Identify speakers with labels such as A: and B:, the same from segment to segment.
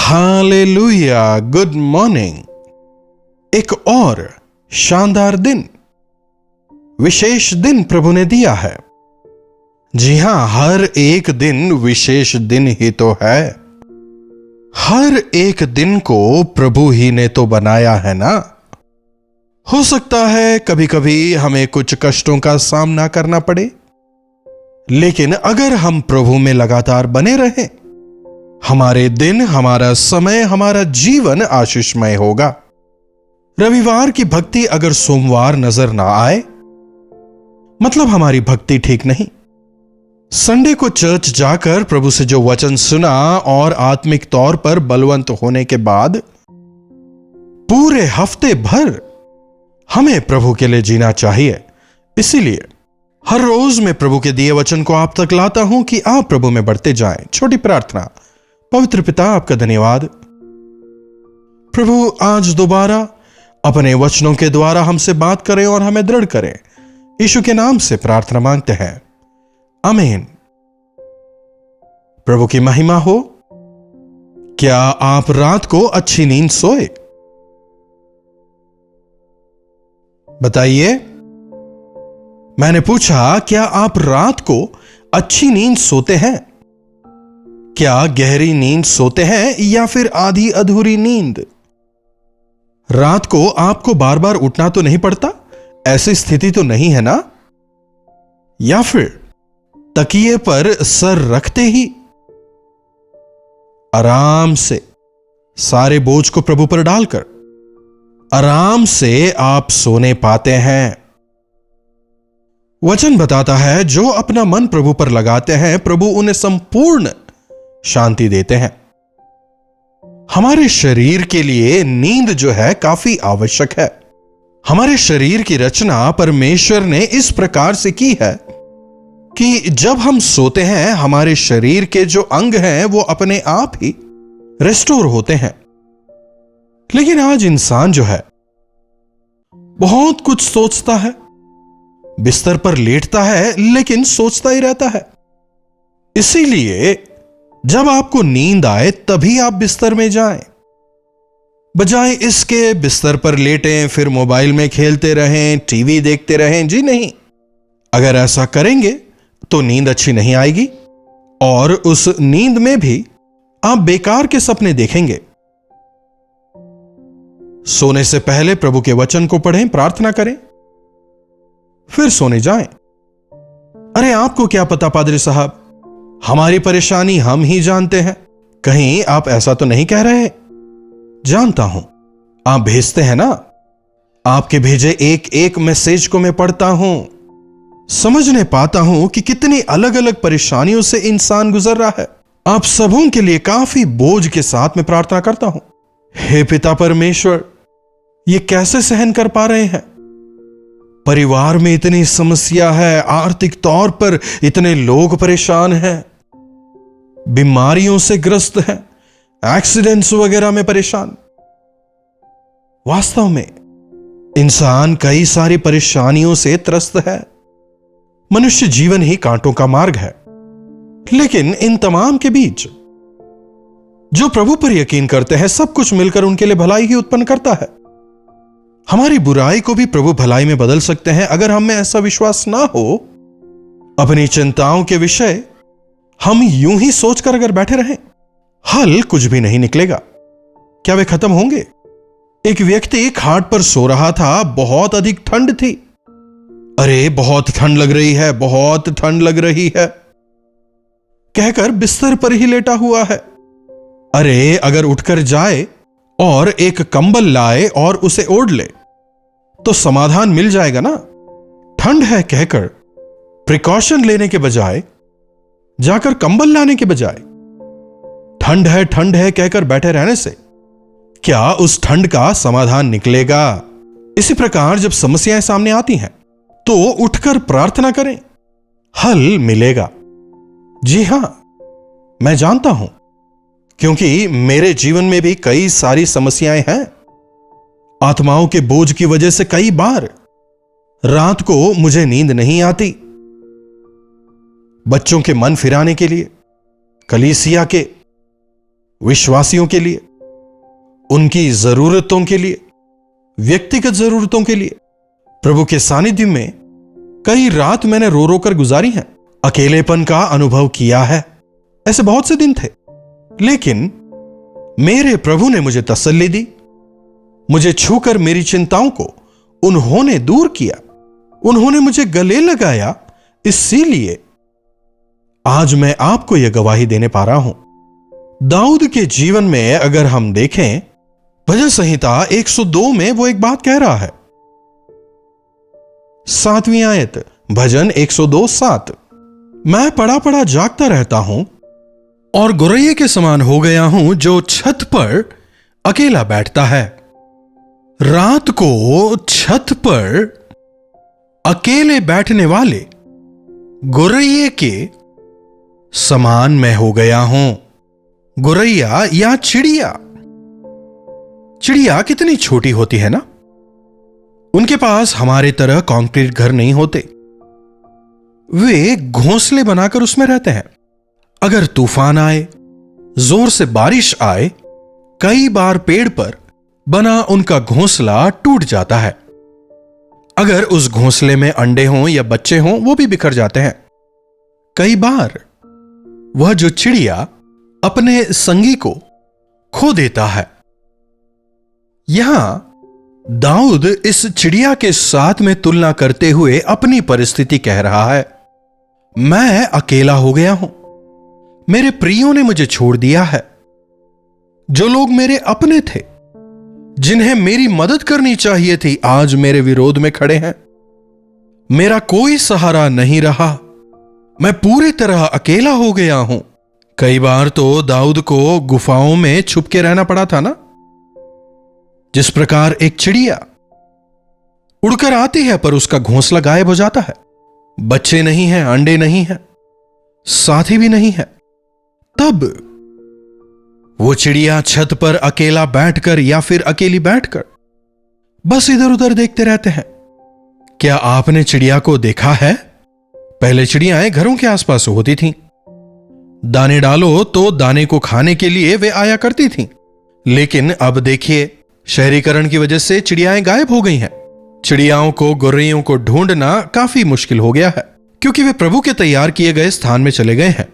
A: Hallelujah, good morning. एक और शानदार दिन, विशेष दिन प्रभु ने दिया है। जी हां, हर एक दिन विशेष दिन ही तो है। हर एक दिन को प्रभु ही ने तो बनाया है ना। हो सकता है कभी कभी हमें कुछ कष्टों का सामना करना पड़े, लेकिन अगर हम प्रभु में लगातार बने रहें, हमारे दिन, हमारा समय, हमारा जीवन आशीषमय होगा। रविवार की भक्ति अगर सोमवार नजर ना आए, मतलब हमारी भक्ति ठीक नहीं। संडे को चर्च जाकर प्रभु से जो वचन सुना और आत्मिक तौर पर बलवंत होने के बाद पूरे हफ्ते भर हमें प्रभु के लिए जीना चाहिए। इसीलिए हर रोज मैं प्रभु के दिए वचन को आप तक लाता हूं कि आप प्रभु में बढ़ते जाएं। छोटी प्रार्थना। पवित्र पिता, आपका धन्यवाद प्रभु, आज दोबारा अपने वचनों के द्वारा हमसे बात करें और हमें दृढ़ करें। यीशु के नाम से प्रार्थना मांगते हैं, आमीन। प्रभु की महिमा हो। क्या आप रात को अच्छी नींद सोए? बताइए। मैंने पूछा, क्या आप रात को अच्छी नींद सोते हैं? क्या गहरी नींद सोते हैं या फिर आधी अधूरी नींद? रात को आपको बार बार उठना तो नहीं पड़ता? ऐसी स्थिति तो नहीं है ना? या फिर तकिए पर सर रखते ही आराम से सारे बोझ को प्रभु पर डालकर आराम से आप सोने पाते हैं? वचन बताता है, जो अपना मन प्रभु पर लगाते हैं, प्रभु उन्हें संपूर्ण शांति देते हैं। हमारे शरीर के लिए नींद जो है काफी आवश्यक है। हमारे शरीर की रचना परमेश्वर ने इस प्रकार से की है कि जब हम सोते हैं, हमारे शरीर के जो अंग हैं वो अपने आप ही रेस्टोर होते हैं। लेकिन आज इंसान जो है बहुत कुछ सोचता है, बिस्तर पर लेटता है लेकिन सोचता ही रहता है। इसीलिए जब आपको नींद आए तभी आप बिस्तर में जाएं, बजाय इसके बिस्तर पर लेटें, फिर मोबाइल में खेलते रहें, टीवी देखते रहें। जी नहीं, अगर ऐसा करेंगे तो नींद अच्छी नहीं आएगी और उस नींद में भी आप बेकार के सपने देखेंगे। सोने से पहले प्रभु के वचन को पढ़ें, प्रार्थना करें, फिर सोने जाएं। अरे आपको क्या पता पादरी साहब, हमारी परेशानी हम ही जानते हैं। कहीं आप ऐसा तो नहीं कह रहे? जानता हूं, आप भेजते हैं ना। आपके भेजे एक एक मैसेज को मैं पढ़ता हूं, समझने पाता हूं कि कितनी अलग अलग परेशानियों से इंसान गुजर रहा है। आप सबों के लिए काफी बोझ के साथ में प्रार्थना करता हूं। हे पिता परमेश्वर, ये कैसे सहन कर पा रहे हैं? परिवार में इतनी समस्या है, आर्थिक तौर पर इतने लोग परेशान हैं, बीमारियों से ग्रस्त हैं, एक्सीडेंट्स वगैरह में परेशान। वास्तव में इंसान कई सारी परेशानियों से त्रस्त है। मनुष्य जीवन ही कांटों का मार्ग है। लेकिन इन तमाम के बीच जो प्रभु पर यकीन करते हैं, सब कुछ मिलकर उनके लिए भलाई ही उत्पन्न करता है। हमारी बुराई को भी प्रभु भलाई में बदल सकते हैं अगर हम में ऐसा विश्वास ना हो। अपनी चिंताओं के विषय हम यूं ही सोचकर अगर बैठे रहें, हल कुछ भी नहीं निकलेगा। क्या वे खत्म होंगे? एक व्यक्ति खाट पर सो रहा था, बहुत अधिक ठंड थी। अरे बहुत ठंड लग रही है, बहुत ठंड लग रही है कहकर बिस्तर पर ही लेटा हुआ है। अरे अगर उठकर जाए और एक कंबल लाए और उसे ओढ़ ले तो समाधान मिल जाएगा ना। ठंड है कहकर प्रिकॉशन लेने के बजाय, जाकर कंबल लाने के बजाय ठंड है कहकर बैठे रहने से क्या उस ठंड का समाधान निकलेगा? इसी प्रकार जब समस्याएं सामने आती हैं तो उठकर प्रार्थना करें, हल मिलेगा। जी हां, मैं जानता हूं, क्योंकि मेरे जीवन में भी कई सारी समस्याएं हैं। आत्माओं के बोझ की वजह से कई बार रात को मुझे नींद नहीं आती। बच्चों के मन फिराने के लिए, कलीसिया के विश्वासियों के लिए, उनकी जरूरतों के लिए, व्यक्तिगत जरूरतों के लिए प्रभु के सानिध्य में कई रात मैंने रो रो कर गुजारी हैं, अकेलेपन का अनुभव किया है। ऐसे बहुत से दिन थे, लेकिन मेरे प्रभु ने मुझे तसल्ली दी, मुझे छूकर मेरी चिंताओं को उन्होंने दूर किया, उन्होंने मुझे गले लगाया। इसीलिए आज मैं आपको यह गवाही देने पा रहा हूं। दाऊद के जीवन में अगर हम देखें, भजन संहिता 102 में वो एक बात कह रहा है। 7वीं आयत, भजन 102:7, मैं पड़ा पड़ा जागता रहता हूं और गोरैये के समान हो गया हूं जो छत पर अकेला बैठता है। रात को छत पर अकेले बैठने वाले गोरैये के समान मैं हो गया हूं। गोरैया या चिड़िया, चिड़िया कितनी छोटी होती है ना। उनके पास हमारे तरह कंक्रीट घर नहीं होते, वे घोंसले बनाकर उसमें रहते हैं। अगर तूफान आए, जोर से बारिश आए, कई बार पेड़ पर बना उनका घोंसला टूट जाता है। अगर उस घोंसले में अंडे हों या बच्चे हों, वो भी बिखर जाते हैं। कई बार वह जो चिड़िया अपने संगी को खो देता है। यहां दाऊद इस चिड़िया के साथ में तुलना करते हुए अपनी परिस्थिति कह रहा है। मैं अकेला हो गया हूं, मेरे प्रियों ने मुझे छोड़ दिया है। जो लोग मेरे अपने थे, जिन्हें मेरी मदद करनी चाहिए थी, आज मेरे विरोध में खड़े हैं। मेरा कोई सहारा नहीं रहा, मैं पूरी तरह अकेला हो गया हूं। कई बार तो दाऊद को गुफाओं में छुप के रहना पड़ा था ना। जिस प्रकार एक चिड़िया उड़कर आती है पर उसका घोंसला गायब हो जाता है, बच्चे नहीं हैं, अंडे नहीं हैं, साथी भी नहीं है, तब वो चिड़िया छत पर अकेला बैठकर या फिर अकेली बैठकर बस इधर उधर देखते रहते हैं। क्या आपने चिड़िया को देखा है? पहले चिड़ियाएं घरों के आसपास होती थीं। दाने डालो तो दाने को खाने के लिए वे आया करती थीं। लेकिन अब देखिए, शहरीकरण की वजह से चिड़ियाएं गायब हो गई हैं। चिड़ियाओं को, गोरैयों को ढूंढना काफी मुश्किल हो गया है, क्योंकि वे प्रभु के तैयार किए गए स्थान में चले गए हैं।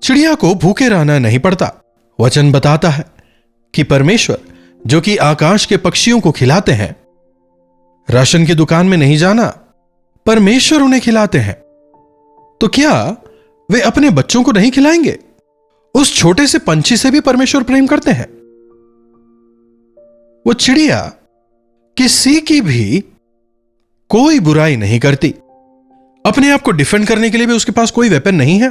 A: चिड़िया को भूखे रहना नहीं पड़ता। वचन बताता है कि परमेश्वर, जो कि आकाश के पक्षियों को खिलाते हैं, राशन की दुकान में नहीं जाना, परमेश्वर उन्हें खिलाते हैं। तो क्या वे अपने बच्चों को नहीं खिलाएंगे? उस छोटे से पंछी से भी परमेश्वर प्रेम करते हैं। वो चिड़िया किसी की भी कोई बुराई नहीं करती। अपने आप को डिफेंड करने के लिए भी उसके पास कोई वेपन नहीं है,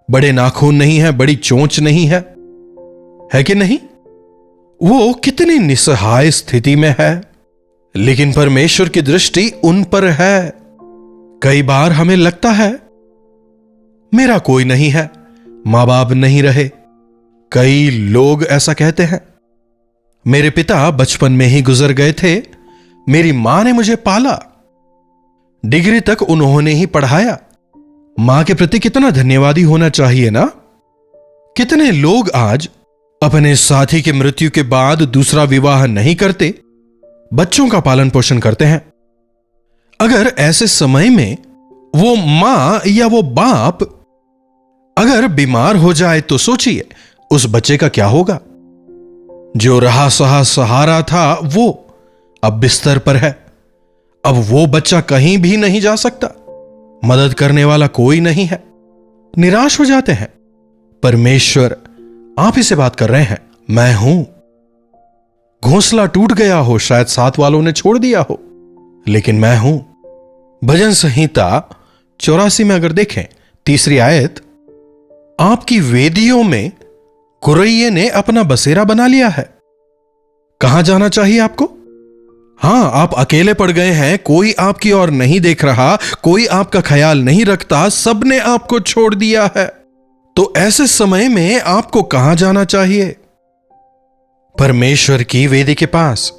A: बड़े नाखून नहीं है, बड़ी चोंच नहीं है कि नहीं? वो कितनी निसहाय स्थिति में है, लेकिन परमेश्वर की दृष्टि उन पर है। कई बार हमें लगता है मेरा कोई नहीं है, मां बाप नहीं रहे। कई लोग ऐसा कहते हैं, मेरे पिता बचपन में ही गुजर गए थे, मेरी मां ने मुझे पाला, डिग्री तक उन्होंने ही पढ़ाया। मां के प्रति कितना धन्यवादी होना चाहिए ना। कितने लोग आज अपने साथी की मृत्यु के बाद दूसरा विवाह नहीं करते, बच्चों का पालन पोषण करते हैं। अगर ऐसे समय में वो मां या वो बाप अगर बीमार हो जाए तो सोचिए उस बच्चे का क्या होगा। जो रहा सहा सहारा था वो अब बिस्तर पर है। अब वो बच्चा कहीं भी नहीं जा सकता, मदद करने वाला कोई नहीं है। निराश हो जाते हैं। परमेश्वर आप ही से बात कर रहे हैं, मैं हूं। घोंसला टूट गया हो, शायद साथ वालों ने छोड़ दिया हो, लेकिन मैं हूं। भजन संहिता 84 में अगर देखें 3री आयत, आपकी वेदियों में गोरैये ने अपना बसेरा बना लिया है। कहां जाना चाहिए आपको? हां, आप अकेले पड़ गए हैं, कोई आपकी ओर नहीं देख रहा, कोई आपका ख्याल नहीं रखता, सबने आपको छोड़ दिया है। तो ऐसे समय में आपको कहां जाना चाहिए? परमेश्वर की वेदी के पास।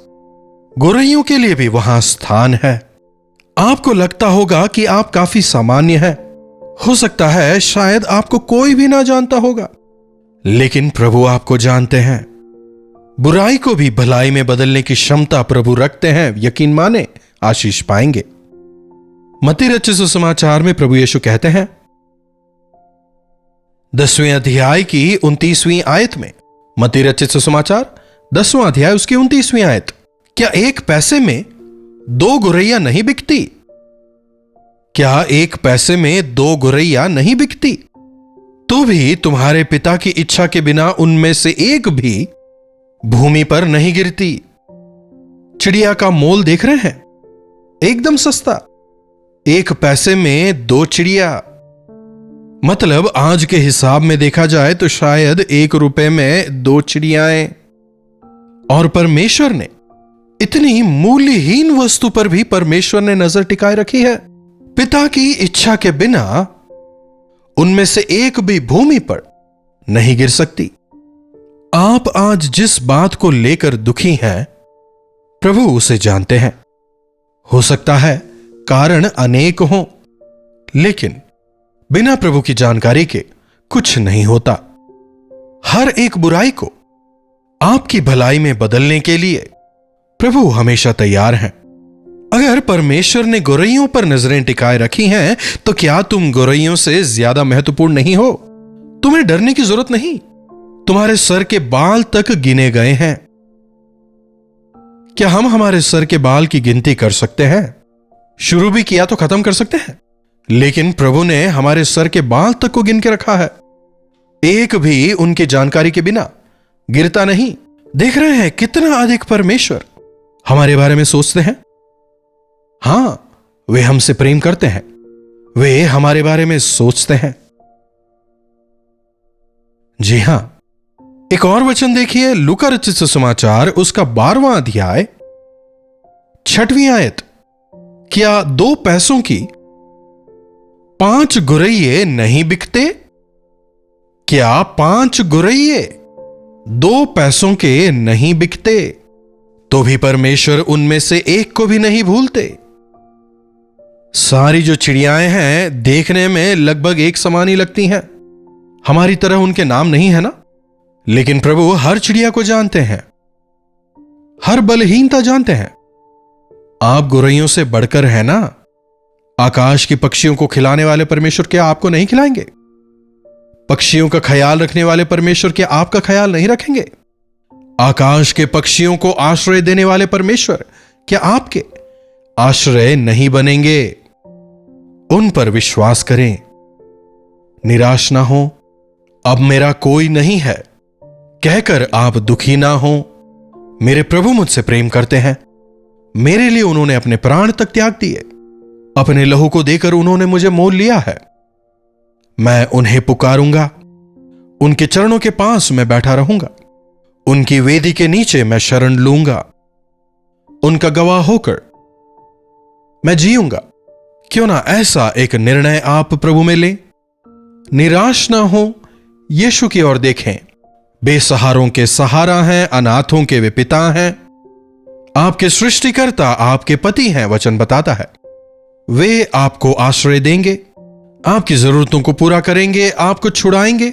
A: गोरैयों के लिए भी वहां स्थान है। आपको लगता होगा कि आप काफी सामान्य हैं, हो सकता है शायद आपको कोई भी ना जानता होगा, लेकिन प्रभु आपको जानते हैं। बुराई को भी भलाई में बदलने की क्षमता प्रभु रखते हैं। यकीन माने, आशीष पाएंगे। मत्ती रचित सुसमाचार में प्रभु यीशु कहते हैं 10वें अध्याय की 29वीं आयत में, मत्ती रचित सुसमाचार 10वां अध्याय उसकी 29वीं आयत, क्या 1 पैसे में 2 गुरैया नहीं बिकती? क्या 1 पैसे में 2 गुरैया नहीं बिकती? तो भी तुम्हारे पिता की इच्छा के बिना उनमें से एक भी भूमि पर नहीं गिरती। चिड़िया का मोल देख रहे हैं, एकदम सस्ता। 1 पैसे में 2 चिड़िया, मतलब आज के हिसाब में देखा जाए तो शायद 1 रुपए में 2 चिड़ियाएं। और परमेश्वर ने इतनी मूल्यहीन वस्तु पर भी परमेश्वर ने नजर टिकाए रखी है। पिता की इच्छा के बिना उनमें से एक भी भूमि पर नहीं गिर सकती। आप आज जिस बात को लेकर दुखी हैं, प्रभु उसे जानते हैं। हो सकता है कारण अनेक हों, लेकिन बिना प्रभु की जानकारी के कुछ नहीं होता। हर एक बुराई को आपकी भलाई में बदलने के लिए प्रभु हमेशा तैयार हैं। अगर परमेश्वर ने गोरैयों पर नजरें टिकाए रखी हैं, तो क्या तुम गोरैयों से ज्यादा महत्वपूर्ण नहीं हो? तुम्हें डरने की जरूरत नहीं। तुम्हारे सर के बाल तक गिने गए हैं। क्या हम हमारे सर के बाल की गिनती कर सकते हैं? शुरू भी किया तो खत्म कर सकते हैं, लेकिन प्रभु ने हमारे सर के बाल तक को गिन के रखा है। एक भी उनकी जानकारी के बिना गिरता नहीं। देख रहे हैं कितना अधिक परमेश्वर हमारे बारे में सोचते हैं। हां, वे हमसे प्रेम करते हैं, वे हमारे बारे में सोचते हैं। जी हां, एक और वचन देखिए, लूका रचित सुसमाचार उसका 12वां अध्याय 6वीं आयत, क्या 2 पैसों की 5 गुरैये नहीं बिकते? क्या 5 गुरैये 2 पैसों के नहीं बिकते? तो भी परमेश्वर उनमें से एक को भी नहीं भूलते। सारी जो चिड़ियाएं हैं देखने में लगभग एक समान ही लगती हैं। हमारी तरह उनके नाम नहीं है ना, लेकिन प्रभु हर चिड़िया को जानते हैं, हर बलहीनता जानते हैं। आप गुरैयों से बढ़कर है ना। आकाश की पक्षियों को खिलाने वाले परमेश्वर क्या आपको नहीं खिलाएंगे? पक्षियों का ख्याल रखने वाले परमेश्वर क्या आपका ख्याल नहीं रखेंगे? आकाश के पक्षियों को आश्रय देने वाले परमेश्वर क्या आपके आश्रय नहीं बनेंगे? उन पर विश्वास करें, निराश ना हो। अब मेरा कोई नहीं है कहकर आप दुखी ना हो। मेरे प्रभु मुझसे प्रेम करते हैं। मेरे लिए उन्होंने अपने प्राण तक त्याग दिए। अपने लहू को देकर उन्होंने मुझे मोल लिया है। मैं उन्हें पुकारूंगा, उनके चरणों के पास मैं बैठा रहूंगा। उनकी वेदी के नीचे मैं शरण लूंगा। उनका गवाह होकर मैं जीऊंगा। क्यों ना ऐसा एक निर्णय आप प्रभु में लें। निराश ना हो, यीशु की ओर देखें। बेसहारों के सहारा हैं, अनाथों के वे पिता हैं। आपके सृष्टिकर्ता आपके पति हैं, वचन बताता है। वे आपको आश्रय देंगे, आपकी जरूरतों को पूरा करेंगे, आपको छुड़ाएंगे।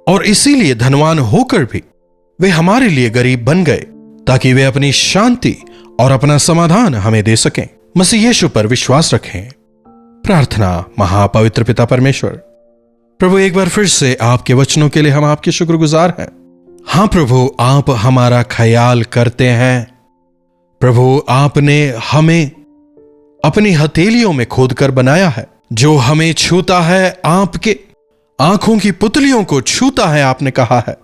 A: और इसीलिए धनवान होकर भी वे हमारे लिए गरीब बन गए, ताकि वे अपनी शांति और अपना समाधान हमें दे सकें। मसीह यीशु पर विश्वास रखें। प्रार्थना। महापवित्र पिता परमेश्वर, प्रभु एक बार फिर से आपके वचनों के लिए हम आपके शुक्रगुजार हैं। हां प्रभु, आप हमारा ख्याल करते हैं। प्रभु, आपने हमें अपनी हथेलियों में खोदकर बनाया है। जो हमें छूता है, आपके आंखों की पुतलियों को छूता है, आपने कहा है।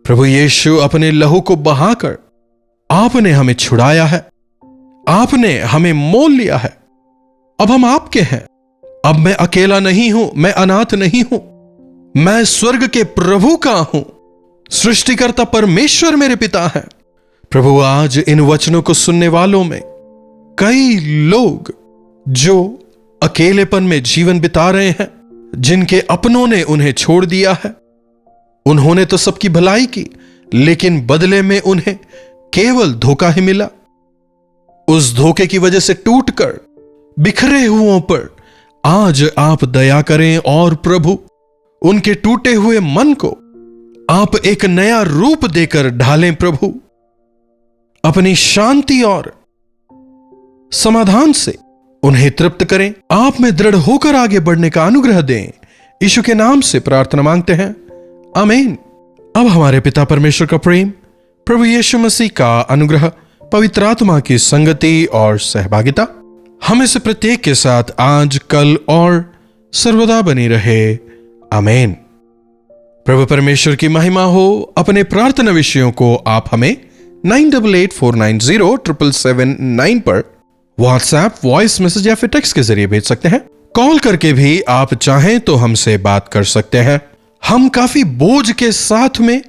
A: प्रभु यीशु, अपने लहू को बहाकर आपने हमें छुड़ाया है। आपने हमें मोल लिया है। अब हम आपके हैं। अब मैं अकेला नहीं हूं, मैं अनाथ नहीं हूं। मैं स्वर्ग के प्रभु का हूं। सृष्टिकर्ता परमेश्वर मेरे पिता हैं। प्रभु, आज इन वचनों को सुनने वालों में कई लोग जो अकेलेपन में जीवन बिता रहे हैं, जिनके अपनों ने उन्हें छोड़ दिया है। उन्होंने तो सबकी भलाई की, लेकिन बदले में उन्हें केवल धोखा ही मिला। उस धोखे की वजह से टूटकर बिखरे हुओं पर आज आप दया करें और प्रभु, उनके टूटे हुए मन को आप एक नया रूप देकर ढालें प्रभु। अपनी शांति और समाधान से उन्हें तृप्त करें। आप में दृढ़ होकर आगे बढ़ने का अनुग्रह दें। यीशु के नाम से प्रार्थना मांगते हैं, आमीन। अब हमारे पिता परमेश्वर का प्रेम, प्रभु यीशु मसीह का अनुग्रह, पवित्र आत्मा की संगति और सहभागिता हमें से प्रत्येक के साथ आज, कल और सर्वदा बनी रहे, आमीन। प्रभु परमेश्वर की महिमा हो। अपने प्रार्थना विषयों को आप हमें 9884907779 पर व्हाट्सएप, वॉइस मैसेज या फिर टेक्स्ट के जरिए भेज सकते हैं। कॉल करके भी आप चाहें तो हमसे बात कर सकते हैं। हम काफी बोझ के साथ में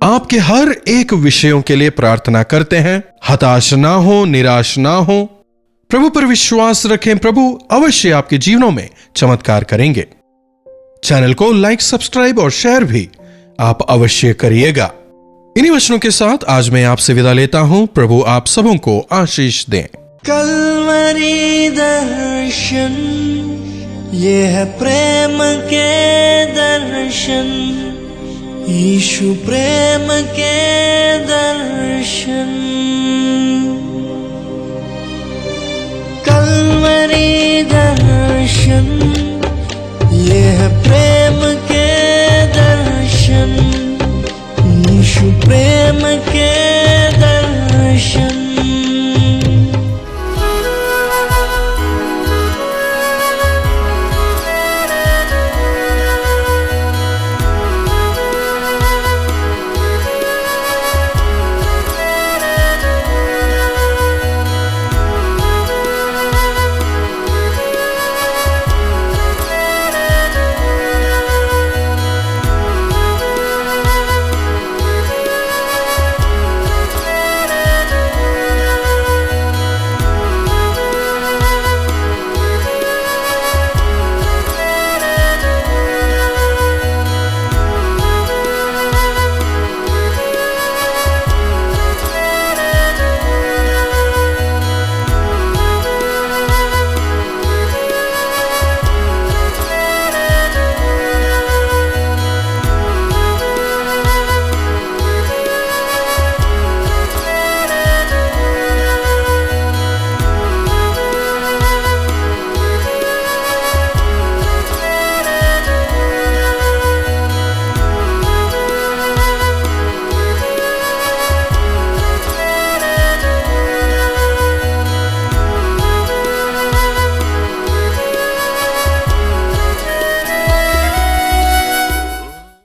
A: आपके हर एक विषयों के लिए प्रार्थना करते हैं। हताश ना हो, निराश ना हो, प्रभु पर विश्वास रखें। प्रभु अवश्य आपके जीवनों में चमत्कार करेंगे। चैनल को लाइक, सब्सक्राइब और शेयर भी आप अवश्य करिएगा। इन्हीं वचनों के साथ आज मैं आपसे विदा लेता हूं। प्रभु आप सबों को आशीष दें।
B: कल्वरी दर्शन, ये है प्रेम के दर्शन, यीशु प्रेम के दर्शन।